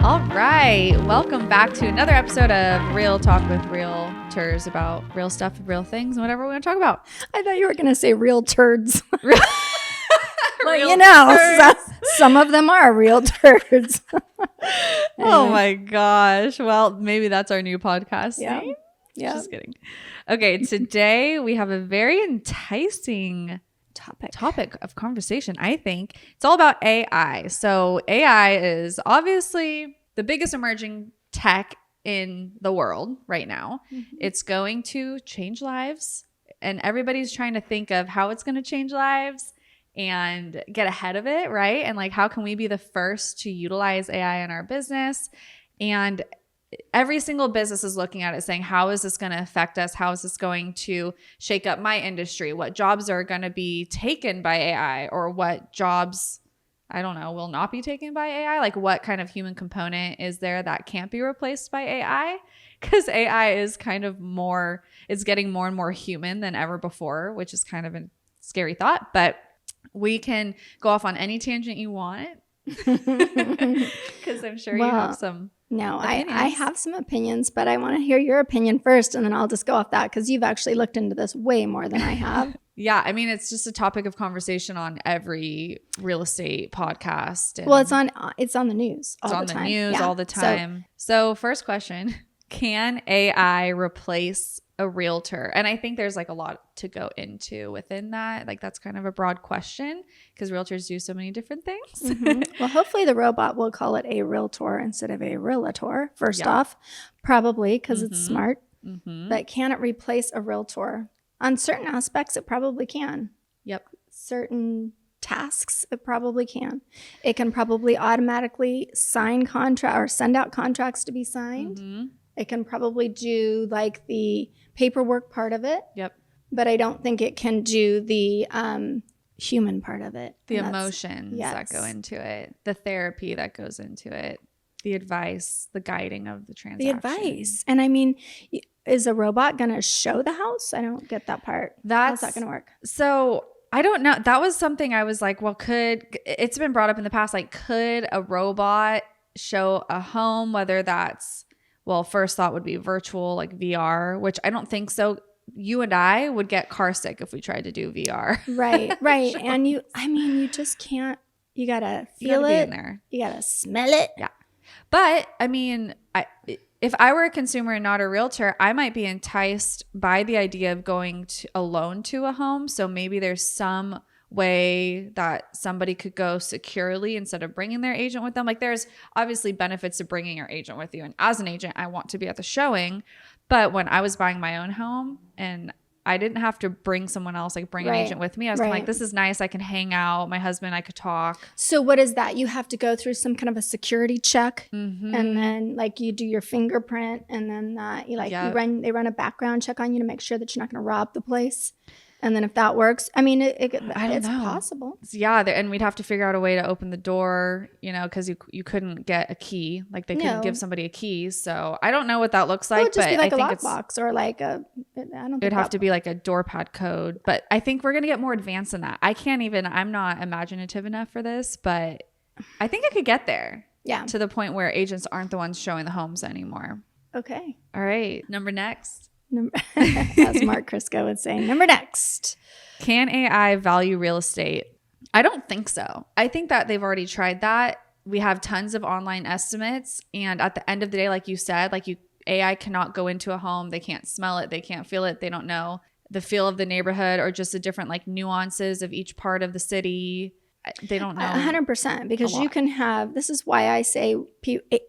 All right. Welcome back to another episode of Real Talk with Realtors about real stuff, real things, and whatever we're going to talk about. I thought you were going to say real turds. Well, Real you know, turds. some of them are real turds. Oh my gosh. Well, maybe that's our new podcast Yeah. name. Yeah. Just kidding. Okay. Today we have a very enticing topic of conversation. I think it's all about AI. So AI is obviously the biggest emerging tech in the world right now. Mm-hmm. It's going to change lives, and everybody's trying to think of how it's going to change lives and get ahead of it, right? And like, how can we be the first to utilize AI in our business? And every single business is looking at it saying, how is this going to affect us? How is this going to shake up my industry? What jobs are going to be taken by AI, or what jobs, I don't know, will not be taken by AI? Like, what kind of human component is there that can't be replaced by AI? Because AI is kind of more, it's getting more and more human than ever before, which is kind of a scary thought. But we can go off on any tangent you want, because I'm sure you have some. No, I have some opinions, but I want to hear your opinion first, and then I'll just go off that because you've actually looked into this way more than I have. Yeah, I mean, it's just a topic of conversation on every real estate podcast. And well, it's on the news all the time. It's on the news all the time. So first question, can AI replace a realtor? And I think there's like a lot to go into within that. Like, that's kind of a broad question because realtors do so many different things. Mm-hmm. Well, hopefully the robot will call it a realtor instead of a realtor, first off, probably because it's smart. Mm-hmm. But can it replace a realtor? On certain aspects, it probably can. Yep. Certain tasks, it probably can. It can probably automatically sign contract or send out contracts to be signed. Mm-hmm. It can probably do like the paperwork part of it. Yep. But I don't think it can do the human part of it. The emotions that go into it, the therapy that goes into it, the advice, the guiding of the transaction. The advice. And I mean, is a robot going to show the house? I don't get that part. How's that going to work? So I don't know. That was something I was like, well, it's been brought up in the past, like, could a robot show a home, whether that's, well, first thought would be virtual, like VR, which I don't think so. You and I would get car sick if we tried to do VR. Right. And you just can't, you got to feel it. Be in there. You got to smell it. Yeah. But I mean, if I were a consumer and not a realtor, I might be enticed by the idea of going alone to a home. So maybe there's some way that somebody could go securely instead of bringing their agent with them. Like, there's obviously benefits to bringing your agent with you. And as an agent, I want to be at the showing. But when I was buying my own home and I didn't have to bring someone else, like bring an agent with me, I was kind of like, this is nice. I can hang out. My husband, I could talk. So what is that? You have to go through some kind of a security check, and then like you do your fingerprint, and then they run a background check on you to make sure that you're not going to rob the place. And then if that works, I mean, it's possible. Yeah, and we'd have to figure out a way to open the door, because you couldn't get a key. Like, they couldn't give somebody a key. So I don't know what that looks like. It would just be like a lockbox or like it'd have to be like a door pad code. But I think we're going to get more advanced than that. I'm not imaginative enough for this, but I think I could get there. Yeah. To the point where agents aren't the ones showing the homes anymore. Okay. All right. Number next. As Mark Crisco would say, number next. Can AI value real estate? I don't think so. I think that they've already tried that. We have tons of online estimates. And at the end of the day, like you said, AI cannot go into a home. They can't smell it. They can't feel it. They don't know the feel of the neighborhood or just the different like nuances of each part of the city. They don't know. 100%, because you can have, this is why I say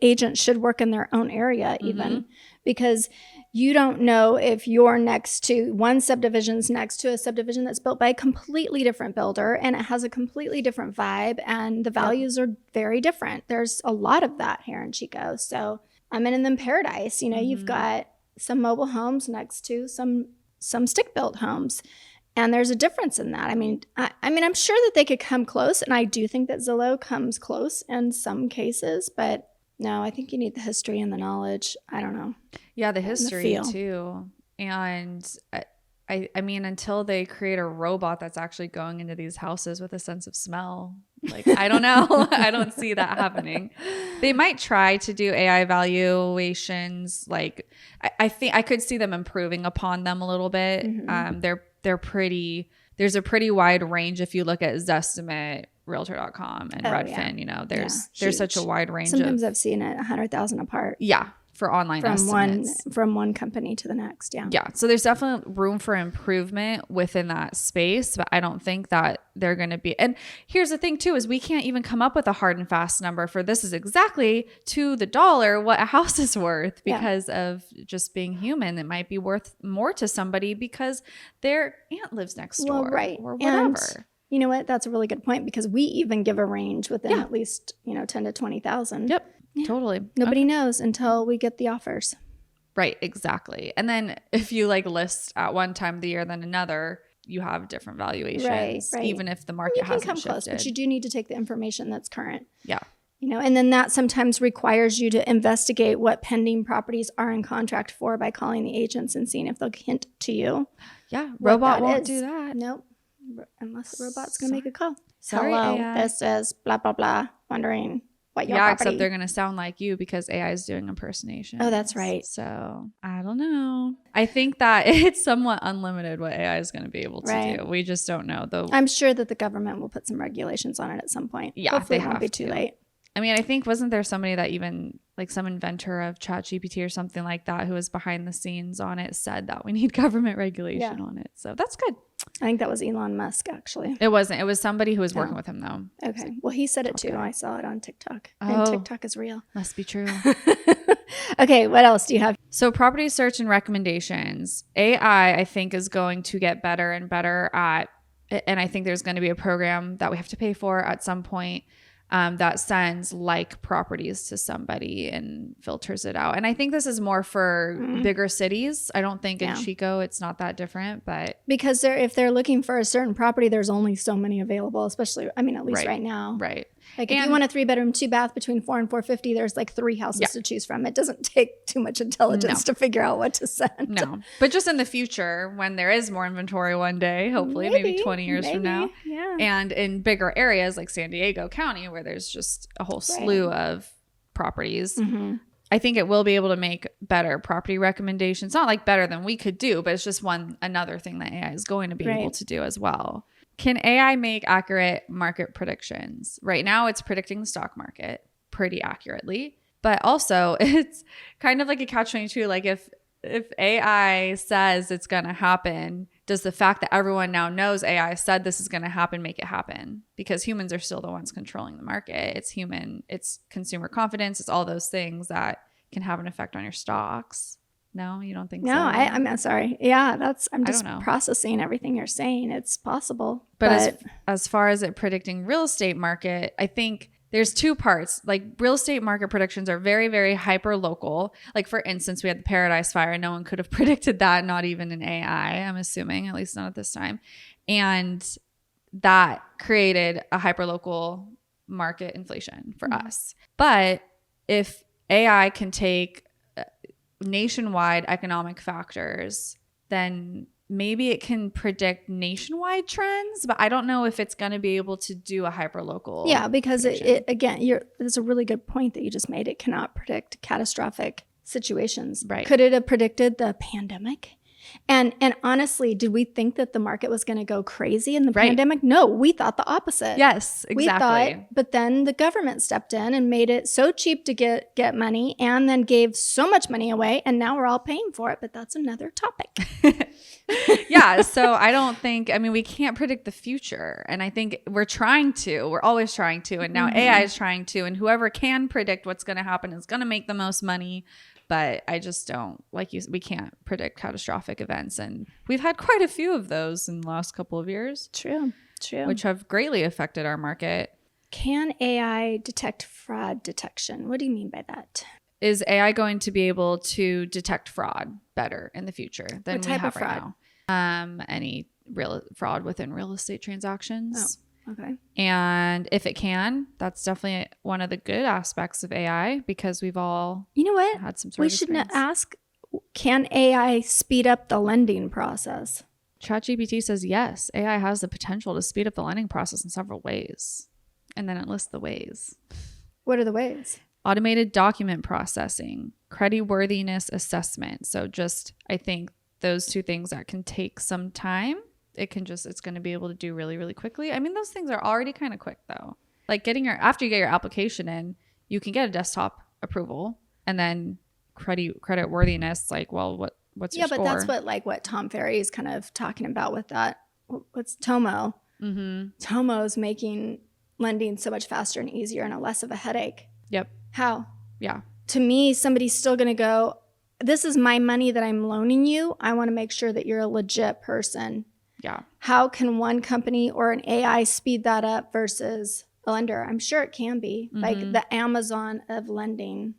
agents should work in their own area even, because you don't know if you're next to one subdivision's next to a subdivision that's built by a completely different builder and it has a completely different vibe and the values are very different. There's a lot of that here in Chico. So I'm in them paradise, you've got some mobile homes next to some stick-built homes. And there's a difference in that. I mean, I'm sure that they could come close, and I do think that Zillow comes close in some cases, but no, I think you need the history and the knowledge. I don't know. Yeah, the history too. And I mean, until they create a robot that's actually going into these houses with a sense of smell, like, I don't know. I don't see that happening. They might try to do AI evaluations. Like, I think I could see them improving upon them a little bit. They're pretty, there's a pretty wide range. If you look at Zestimate, Realtor.com and Redfin, you know, there's such a wide range. Sometimes I've seen it 100,000 apart. Yeah. For online estimates. From one company to the next. Yeah. So there's definitely room for improvement within that space, but I don't think that they're going to be. And here's the thing too, is we can't even come up with a hard and fast number for this is exactly to the dollar what a house is worth because of just being human. It might be worth more to somebody because their aunt lives next door or whatever. And you know what? That's a really good point, because we even give a range within at least, 10 to 20,000. Yep. Yeah. Totally. Nobody knows until we get the offers. Right. Exactly. And then if you like list at one time of the year than another, you have different valuations, right. Even if the market hasn't come close, but you do need to take the information that's current. Yeah. And then that sometimes requires you to investigate what pending properties are in contract for by calling the agents and seeing if they'll hint to you. Yeah. Robot won't do that. Nope. Unless the robot's going to make a call. Sorry, hello, AI. This is blah, blah, blah, wondering what your property. Except they're going to sound like you because AI is doing impersonation. Oh, that's right. So I don't know. I think that it's somewhat unlimited what AI is going to be able to do. We just don't know though. I'm sure that the government will put some regulations on it at some point. Yeah, hopefully it won't be too late. I mean, I think wasn't there somebody that even like some inventor of ChatGPT or something like that who was behind the scenes on it said that we need government regulation on it. So that's good. I think that was Elon Musk, actually. It wasn't. It was somebody who was working with him, though. Okay. Well, he said it too. I saw it on TikTok. And TikTok is real. Must be true. Okay. What else do you have? So property search and recommendations. AI, I think, is going to get better and better at, and I think there's going to be a program that we have to pay for at some point that sends like properties to somebody and filters it out. And I think this is more for bigger cities. I don't think in Chico it's not that different, but because if they're looking for a certain property, there's only so many available, especially, I mean, at least right now. Right. Like if you want a 3-bedroom, 2-bath between $400 and $450, there's like 3 houses to choose from. It doesn't take too much intelligence to figure out what to send. No, but just in the future, when there is more inventory one day, hopefully maybe 20 years from now, and in bigger areas like San Diego County, where there's just a whole slew of properties, I think it will be able to make better property recommendations. Not like better than we could do, but it's just another thing that AI is going to be able to do as well. Can AI make accurate market predictions? Right now, it's predicting the stock market pretty accurately, but also it's kind of like a catch-22. Like if AI says it's going to happen, does the fact that everyone now knows AI said this is going to happen make it happen? Because humans are still the ones controlling the market. It's consumer confidence. It's all those things that can have an effect on your stocks. No, you don't think so? No, I'm sorry. Yeah, I'm just processing everything you're saying. It's possible. But as far as it predicting real estate market, I think there's 2 parts. Like real estate market predictions are very, very hyper local. Like for instance, we had the Paradise Fire. No one could have predicted that, not even an AI, I'm assuming, at least not at this time. And that created a hyper local market inflation for us. But if AI can take nationwide economic factors, then maybe it can predict nationwide trends, but I don't know if it's going to be able to do a hyperlocal. Yeah, because it again, there's a really good point that you just made. It cannot predict catastrophic situations. Right. Could it have predicted the pandemic? And honestly, did we think that the market was going to go crazy in the pandemic? No, we thought the opposite. Yes, exactly. We thought, but then the government stepped in and made it so cheap to get money, and then gave so much money away, and now we're all paying for it. But that's another topic. Yeah, so I don't think, I mean, we can't predict the future. And I think we're always trying to. And now AI is trying to. And whoever can predict what's going to happen is going to make the most money. But I just don't, we can't predict catastrophic events. And we've had quite a few of those in the last couple of years. True. Which have greatly affected our market. Can AI detect fraud detection? What do you mean by that? Is AI going to be able to detect fraud better in the future than we have right now? Any real fraud within real estate transactions. Oh, okay. And if it can, that's definitely one of the good aspects of AI, because we've all had some sort of experience. Ask, can AI speed up the lending process? ChatGPT says, yes, AI has the potential to speed up the lending process in several ways. And then it lists the ways. What are the ways? Automated document processing, creditworthiness assessment. So just, I think those two things that can take some time, it's going to be able to do really, really quickly. I mean, those things are already kind of quick though. Like after you get your application in, you can get a desktop approval, and then credit worthiness, like, well, what's your score? Yeah, but that's what Tom Ferry is kind of talking about with that. What's Tomo? Mm-hmm. Tomo's making lending so much faster and easier and less of a headache. Yep. How? Yeah. To me, somebody's still going to go, this is my money that I'm loaning you. I want to make sure that you're a legit person. Yeah. How can one company or an AI speed that up versus a lender? I'm sure it can be, like the Amazon of lending.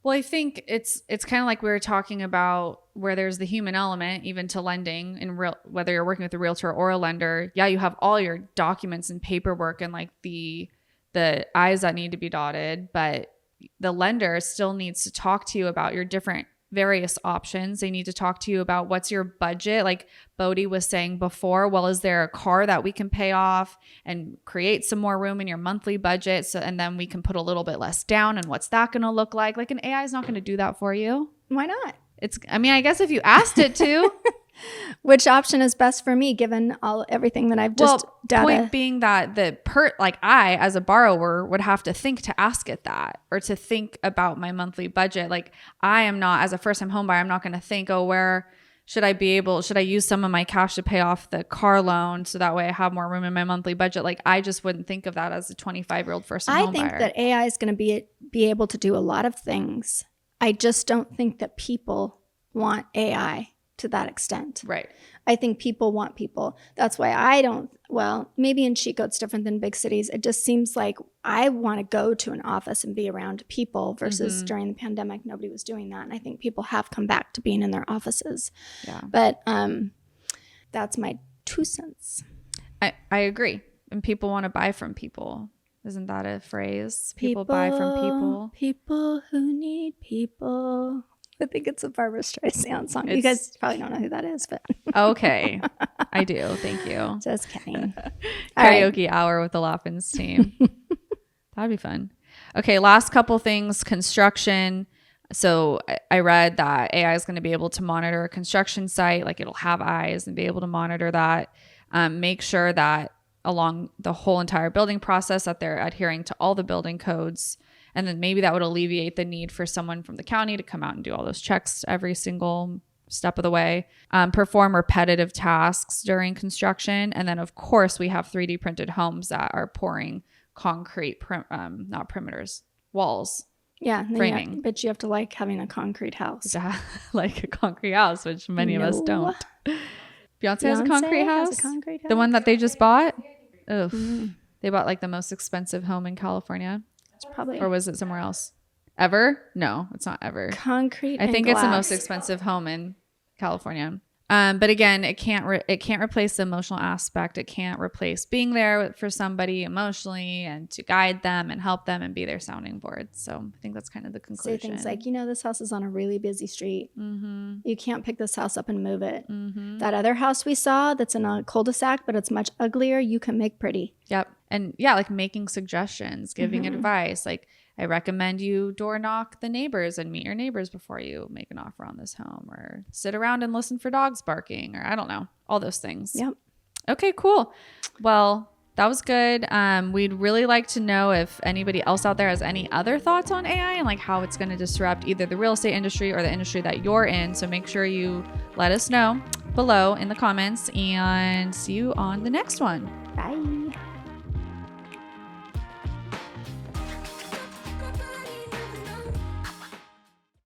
Well, I think it's kind of like we were talking about, where there's the human element even to lending, and whether you're working with a realtor or a lender. Yeah, you have all your documents and paperwork and like the I's that need to be dotted, but the lender still needs to talk to you about your different various options. They need to talk to you about what's your budget. Like Bodhi was saying before, well, is there a car that we can pay off and create some more room in your monthly budget? So, and then we can put a little bit less down, and what's that going to look like? Like an AI is not going to do that for you. Why not? I mean, I guess if you asked it to. Which option is best for me given everything that I've just data? Point being that I as a borrower would have to think to ask it that, or to think about my monthly budget. Like I am not, as a first time home buyer, I'm not going to think, oh, where should I use some of my cash to pay off the car loan so that way I have more room in my monthly budget? Like I just wouldn't think of that as a 25-year-old first time home buyer. I think that AI is going to be able to do a lot of things. I just don't think that people want AI to that extent. Right. I think people want people. That's why maybe in Chico it's different than big cities. It just seems like I want to go to an office and be around people versus during the pandemic, nobody was doing that. And I think people have come back to being in their offices. Yeah. But that's my 2 cents. I agree. And people want to buy from people. Isn't that a phrase? People buy from people. People who need people. I think it's a Barbra Streisand song. You guys probably don't know who that is, but okay, I do. Thank you. Just kidding. Karaoke hour with the Loppins team. That'd be fun. Okay, last couple things. Construction. So I read that AI is going to be able to monitor a construction site, like it'll have eyes and be able to monitor that. Make sure that along the whole entire building process that they're adhering to all the building codes. And then maybe that would alleviate the need for someone from the county to come out and do all those checks every single step of the way. Perform repetitive tasks during construction. And then, of course, we have 3D printed homes that are pouring concrete, not perimeters, walls. Yeah. Framing. But you have to like having a concrete house. Like a concrete house, which many of us don't. Beyonce has a concrete house? The one that they just bought? Oof. They bought like the most expensive home in California. Probably. Or was it somewhere else? Ever? No, it's not Ever. Concrete. I think it's the most expensive home in California. But again, it can't replace the emotional aspect. It can't replace being there for somebody emotionally and to guide them and help them and be their sounding board. So I think that's kind of the conclusion. Say things like, this house is on a really busy street. Mm-hmm. You can't pick this house up and move it. Mm-hmm. That other house we saw that's in a cul-de-sac, but it's much uglier, you can make pretty. Yep. And yeah, like making suggestions, giving advice. Like, I recommend you door knock the neighbors and meet your neighbors before you make an offer on this home, or sit around and listen for dogs barking, or I don't know, all those things. Yep. Okay, cool. Well, that was good. We'd really like to know if anybody else out there has any other thoughts on AI and like how it's going to disrupt either the real estate industry or the industry that you're in. So make sure you let us know below in the comments, and see you on the next one. Bye.